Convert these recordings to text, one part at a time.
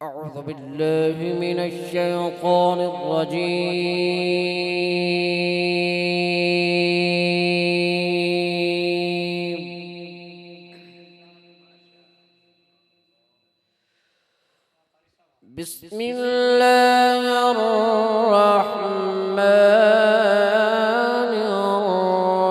أعوذ بالله من الشيطان الرجيم. بسم الله الرحمن الرحيم.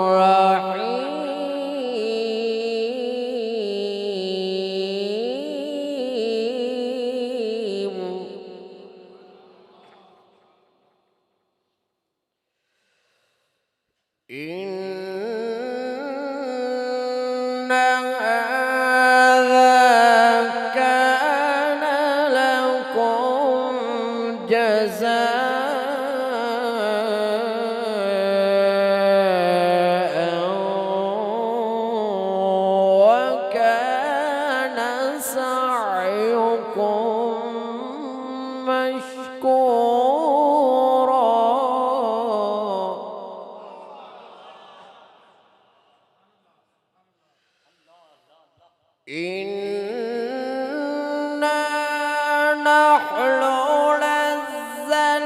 إن هذا كان لكم جزاء وكان سعيكم مشكورا. إنا نحن نزلنا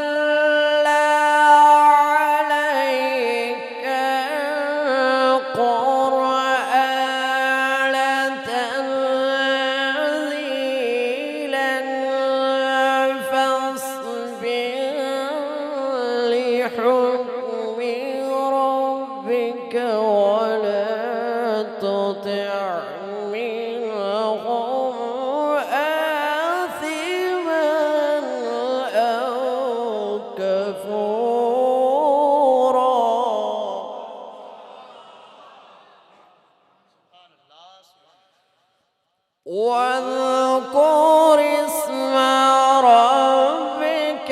عليك القرآن تنزيلا فاصبر لحكم ربك ولا تطع واذكر اسم ربك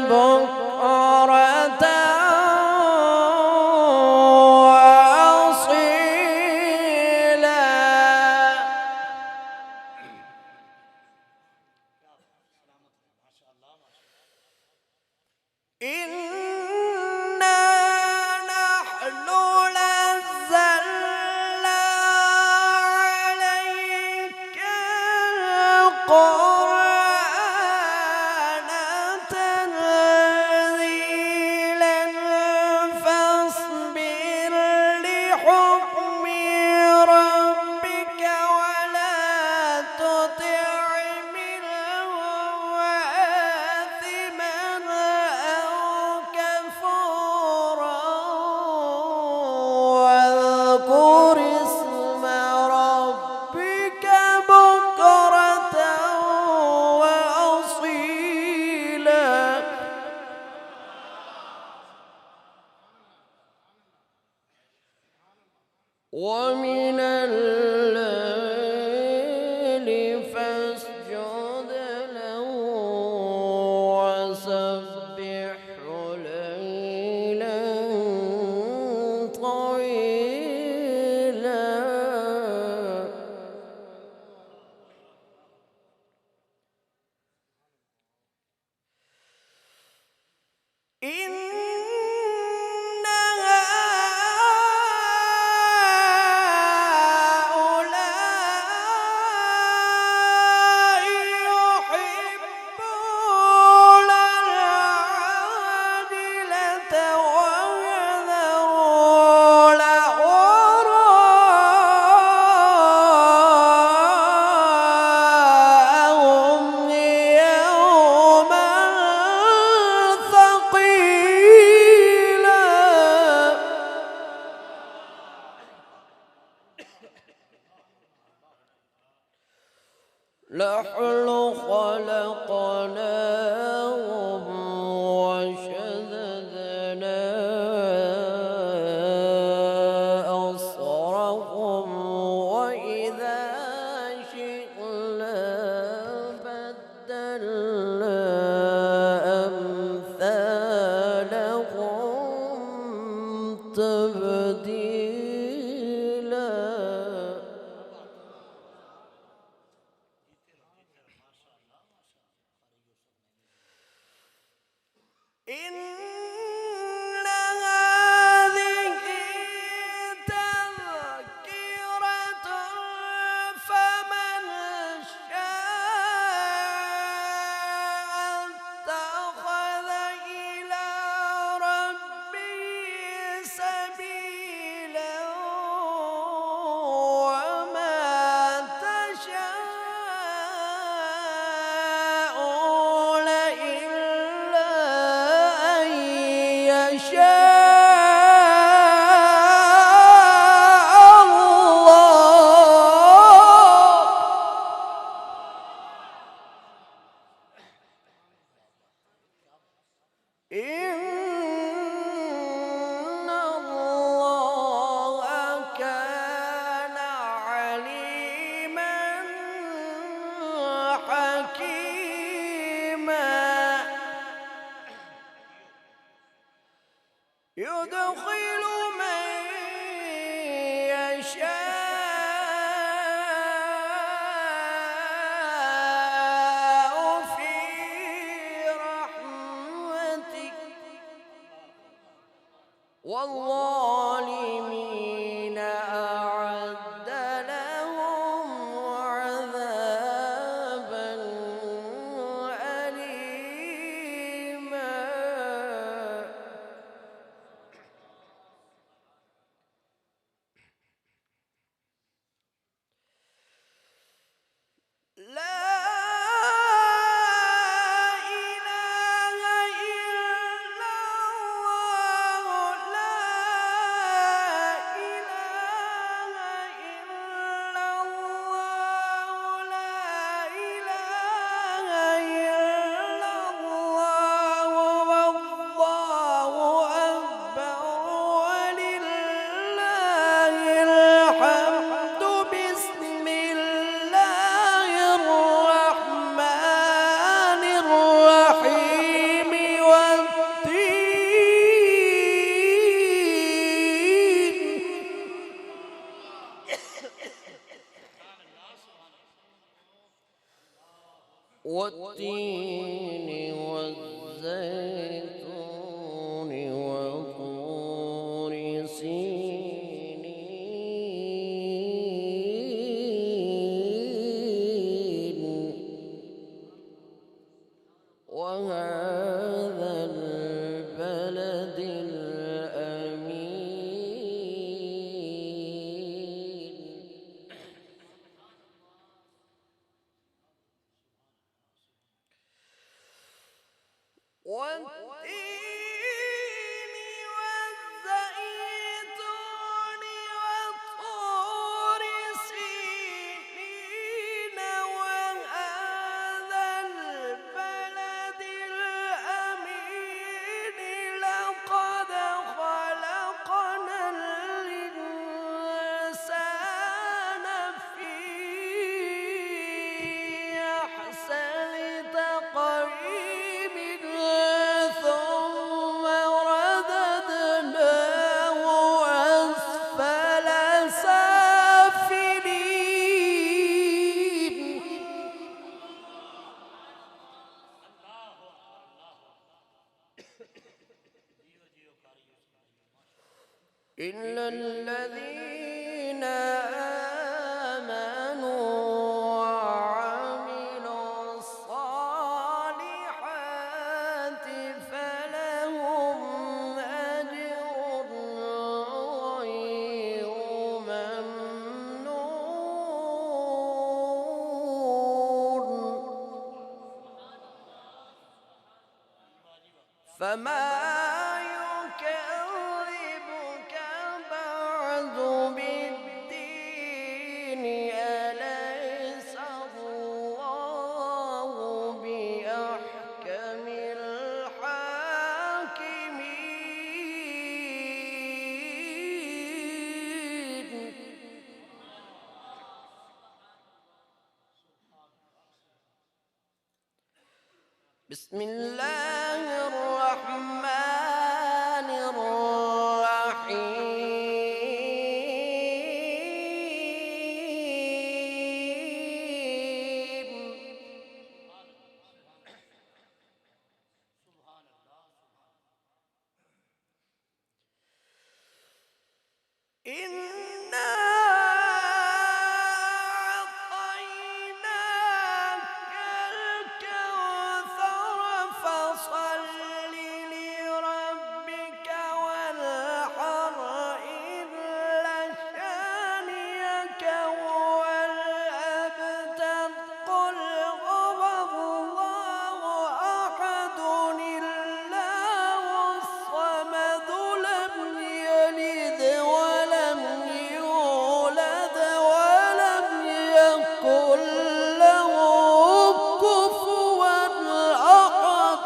بكرة وأصيلا. إنا نحن نزلنا عليك القرآن تنزيلا فاصبر لحكم ربك ولا تطع منهم آثما أو كفورا واذكر اسم ربك بكرة وأصيلا. ومن الليل فاسجد له وسبحه ليلا طويلا. نحن خلقناهم وشددنا أسرهم وإذا شئنا بدلنا أمثالهم تبديلا. إن هذه تذكرة فمن شاء والظالمين أعد لهم عذابا أليما والتين والزيتون وطور سينين وهذا البلد الأمين والتين والزيتون وطور سينين وهذا البلد الأمين لقد خلقنا الإنسان في أحسن تقويم ثم رددناه أسفل سافلين إلا الذين آمنوا وعملوا الصالحات فلهم أجر غير ممنون فما يكذبك بعد بالدين أليس الله بأحكم الحاكمين بسم الله الرحمن الرحيم إنا أعطيناك الكوثر فصل لربك وانحر إن شانئك هو الأبتر قل هو الله أحد الله الصمد لم يلد ولم يولد ولم يكن له كفوا أحد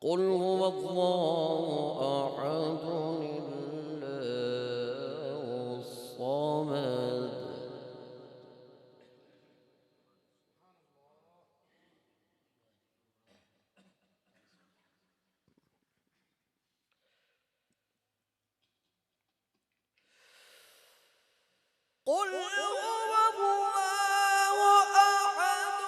قل هو الله أحد الله الصمد قل هو الله أحد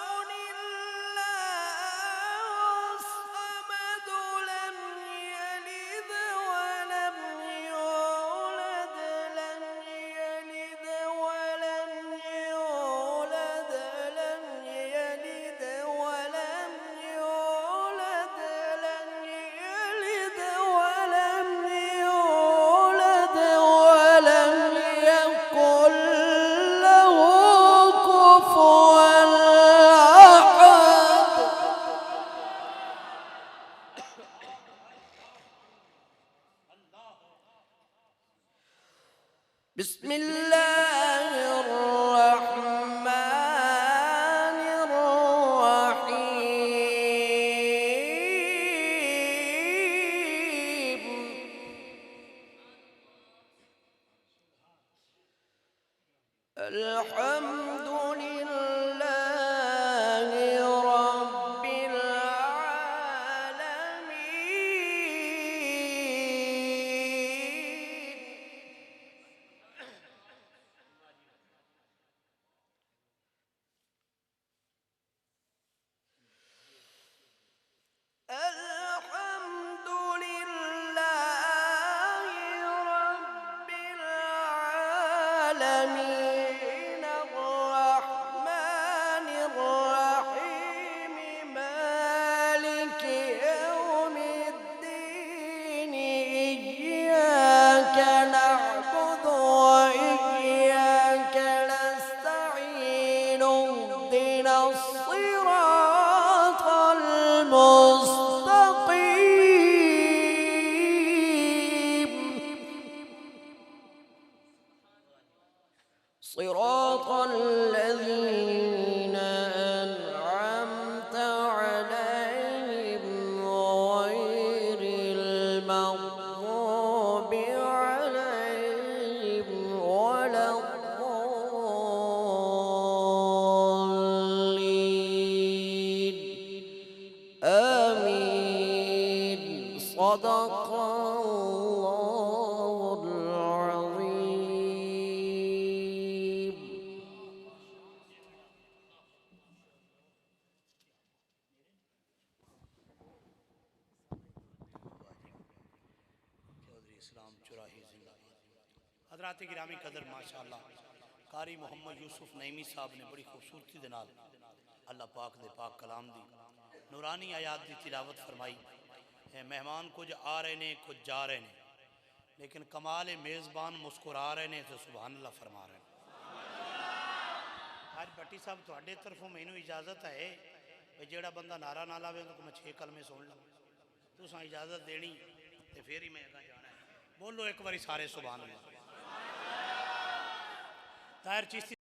بسم الله الرحمن الرحيم الحمد لله رب العالمين الحمد لله رب العالمين الرحمن الرحيم مالك يوم الدين إياك نعبد وإياك نستعين اهدنا الصراط المستقيم صراط الذين أنعمت عليهم غير المغضوب عليهم ولا الضالين آمين صدق الله العظيم चौधरी इस्लाम चुराही जिंदाबाद। हजरात गिरामी कदर माशाअल्लाह कारी मोहम्मद यूसुफ नईमी साहब ने बड़ी खूबसूरती दे नाल अल्लाह पाक दे पाक कलाम दी नूरानी आयात की तिलावत फरमाई है। मेहमान कुछ आ रहे ने कुछ जा रहे ने, लेकिन कमाल मेज़बान मुस्कुरा रहे ने तो सुभान अल्लाह फरमा रहे हैं। आज भट्टी साहब तुहाडे तरफों मैनू इजाज़त है कि जेड़ा बंदा नारा ना लावे तो मैं 6 कलमे सुन लवां। तुसां इजाज़त देनी तो फिर ही मैं अगर जाना है। बोलो एक बारी सारे सुभान अल्लाह। ताहिर चिश्ती